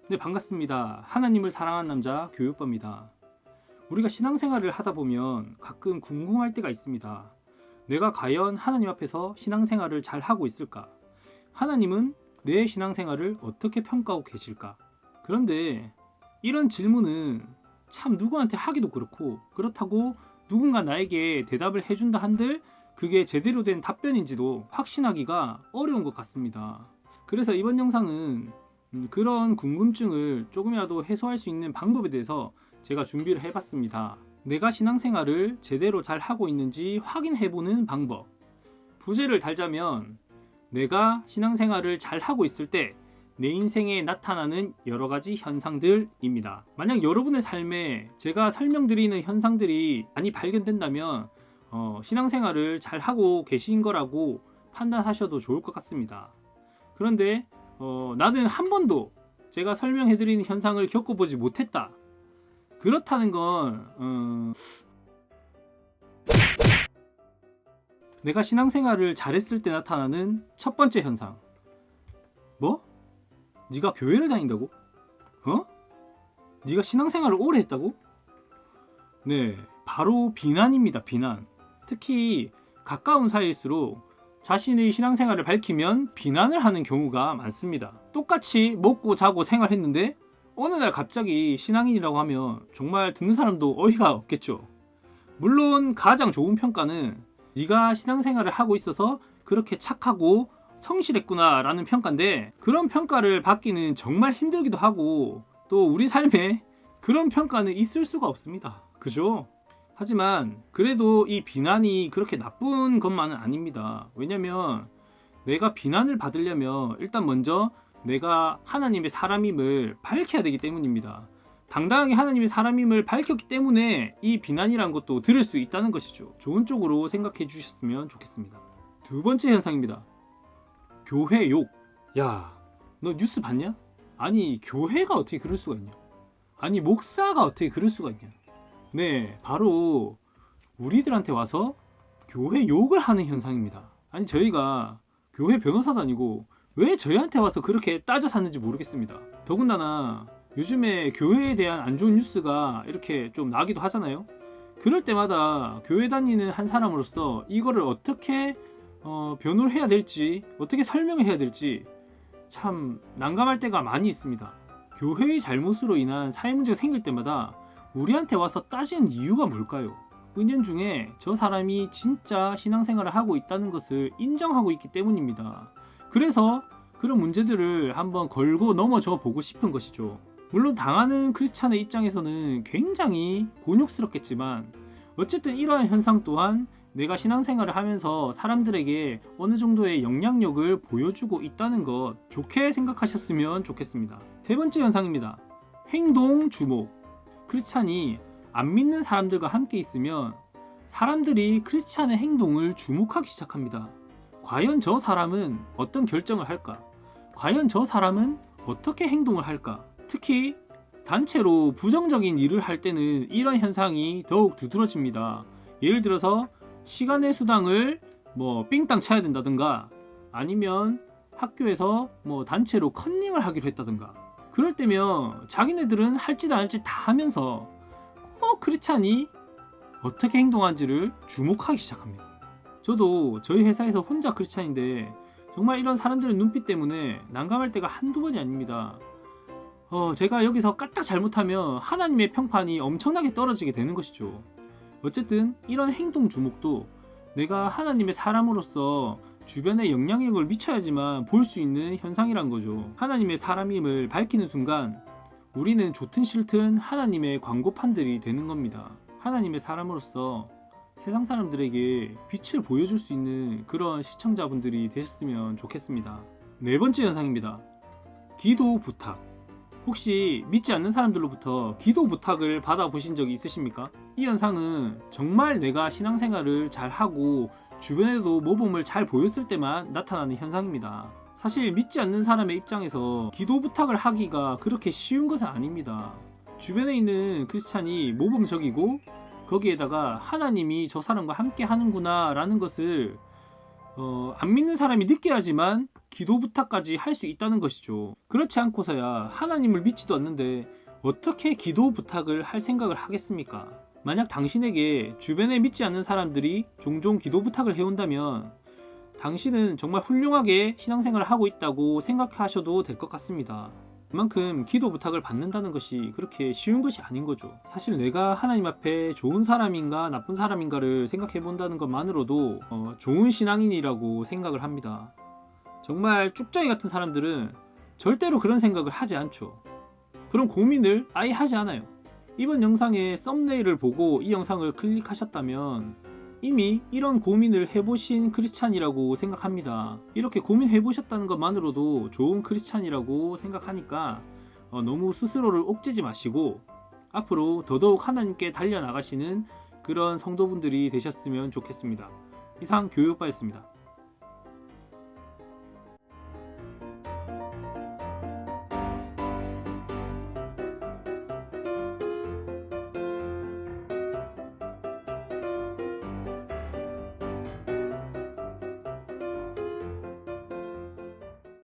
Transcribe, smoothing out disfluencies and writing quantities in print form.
네, 반갑습니다. 하나님을 사랑하는 남자 교육법입니다. 우리가 신앙생활을 하다 보면 가끔 궁금할 때가 있습니다. 내가 과연 하나님 앞에서 신앙생활을 잘 하고 있을까? 하나님은 내 신앙생활을 어떻게 평가하고 계실까? 그런데 이런 질문은 참 누구한테 하기도 그렇고, 그렇다고 누군가 나에게 대답을 해준다 한들 그게 제대로 된 답변인지도 확신하기가 어려운 것 같습니다. 그래서 이번 영상은 그런 궁금증을 조금이라도 해소할 수 있는 방법에 대해서 제가 준비를 해봤습니다. 내가 신앙생활을 제대로 잘 하고 있는지 확인해보는 방법. 부제를 달자면 내가 신앙생활을 잘 하고 있을 때 내 인생에 나타나는 여러 가지 현상들입니다. 만약 여러분의 삶에 제가 설명드리는 현상들이 많이 발견된다면 신앙생활을 잘 하고 계신 거라고 판단하셔도 좋을 것 같습니다. 그런데 나는 한 번도 제가 설명해드리는 현상을 겪어보지 못했다. 그렇다는 건 내가 신앙생활을 잘했을 때 나타나는 첫 번째 현상. 뭐? 네가 교회를 다닌다고? 네가 신앙생활을 오래 했다고? 네, 바로 비난입니다. 비난. 특히 가까운 사이일수록 자신의 신앙생활을 밝히면 비난을 하는 경우가 많습니다. 똑같이 먹고 자고 생활했는데 어느 날 갑자기 신앙인이라고 하면 정말 듣는 사람도 어이가 없겠죠. 물론 가장 좋은 평가는 네가 신앙생활을 하고 있어서 그렇게 착하고 성실했구나 라는 평가인데, 그런 평가를 받기는 정말 힘들기도 하고 또 우리 삶에 그런 평가는 있을 수가 없습니다. 그죠? 하지만 그래도 이 비난이 그렇게 나쁜 것만은 아닙니다. 왜냐면 내가 비난을 받으려면 일단 먼저 내가 하나님의 사람임을 밝혀야 되기 때문입니다. 당당하게 하나님의 사람임을 밝혔기 때문에 이 비난이란 것도 들을 수 있다는 것이죠. 좋은 쪽으로 생각해 주셨으면 좋겠습니다. 두 번째 현상입니다. 교회 욕. 야, 너 뉴스 봤냐? 아니, 교회가 어떻게 그럴 수가 있냐? 아니, 목사가 어떻게 그럴 수가 있냐? 네, 바로 우리들한테 와서 교회 욕을 하는 현상입니다. 아니, 저희가 교회 변호사도 아니고 왜 저희한테 와서 그렇게 따져 샀는지 모르겠습니다. 더군다나 요즘에 교회에 대한 안 좋은 뉴스가 이렇게 좀 나기도 하잖아요. 그럴 때마다 교회 다니는 한 사람으로서 이거를 어떻게 변호를 해야 될지, 어떻게 설명해야 될지 참 난감할 때가 많이 있습니다. 교회의 잘못으로 인한 사회 문제가 생길 때마다 우리한테 와서 따지는 이유가 뭘까요? 은연중에 저 사람이 진짜 신앙생활을 하고 있다는 것을 인정하고 있기 때문입니다. 그래서 그런 문제들을 한번 걸고 넘어져 보고 싶은 것이죠. 물론 당하는 크리스찬의 입장에서는 굉장히 곤욕스럽겠지만 어쨌든 이러한 현상 또한 내가 신앙생활을 하면서 사람들에게 어느 정도의 영향력을 보여주고 있다는 것, 좋게 생각하셨으면 좋겠습니다. 세 번째 현상입니다. 행동 주목. 크리스찬이 안 믿는 사람들과 함께 있으면 사람들이 크리스찬의 행동을 주목하기 시작합니다. 과연 저 사람은 어떤 결정을 할까? 과연 저 사람은 어떻게 행동을 할까? 특히 단체로 부정적인 일을 할 때는 이런 현상이 더욱 두드러집니다. 예를 들어서 시간의 수당을 삥땅 쳐야 된다든가, 아니면 학교에서 단체로 컨닝을 하기로 했다든가, 그럴 때면 자기네들은 할지도 안 할지 다 하면서 크리스찬이 어떻게 행동하는지를 주목하기 시작합니다. 저도 저희 회사에서 혼자 크리스찬인데 정말 이런 사람들의 눈빛 때문에 난감할 때가 한두 번이 아닙니다. 제가 여기서 까딱 잘못하면 하나님의 평판이 엄청나게 떨어지게 되는 것이죠. 어쨌든 이런 행동 주목도 내가 하나님의 사람으로서 주변에 영향력을 미쳐야지만 볼 수 있는 현상이란 거죠. 하나님의 사람임을 밝히는 순간 우리는 좋든 싫든 하나님의 광고판들이 되는 겁니다. 하나님의 사람으로서 세상 사람들에게 빛을 보여줄 수 있는 그런 시청자분들이 되셨으면 좋겠습니다. 네 번째 현상입니다. 기도 부탁. 혹시 믿지 않는 사람들로부터 기도 부탁을 받아보신 적이 있으십니까? 이 현상은 정말 내가 신앙생활을 잘하고 주변에도 모범을 잘 보였을 때만 나타나는 현상입니다. 사실 믿지 않는 사람의 입장에서 기도 부탁을 하기가 그렇게 쉬운 것은 아닙니다. 주변에 있는 크리스찬이 모범적이고 거기에다가 하나님이 저 사람과 함께 하는구나 라는 것을 안 믿는 사람이 느껴야지만 기도 부탁까지 할 수 있다는 것이죠. 그렇지 않고서야 하나님을 믿지도 않는데 어떻게 기도 부탁을 할 생각을 하겠습니까? 만약 당신에게 주변에 믿지 않는 사람들이 종종 기도 부탁을 해온다면 당신은 정말 훌륭하게 신앙생활을 하고 있다고 생각하셔도 될 것 같습니다. 그만큼 기도 부탁을 받는다는 것이 그렇게 쉬운 것이 아닌 거죠. 사실 내가 하나님 앞에 좋은 사람인가 나쁜 사람인가를 생각해 본다는 것만으로도 좋은 신앙인이라고 생각을 합니다. 정말 쭉정이 같은 사람들은 절대로 그런 생각을 하지 않죠. 그런 고민을 아예 하지 않아요. 이번 영상의 썸네일을 보고 이 영상을 클릭하셨다면 이미 이런 고민을 해보신 크리스찬이라고 생각합니다. 이렇게 고민해보셨다는 것만으로도 좋은 크리스찬이라고 생각하니까 너무 스스로를 옥죄지 마시고 앞으로 더더욱 하나님께 달려나가시는 그런 성도분들이 되셨으면 좋겠습니다. 이상 교육오빠였습니다.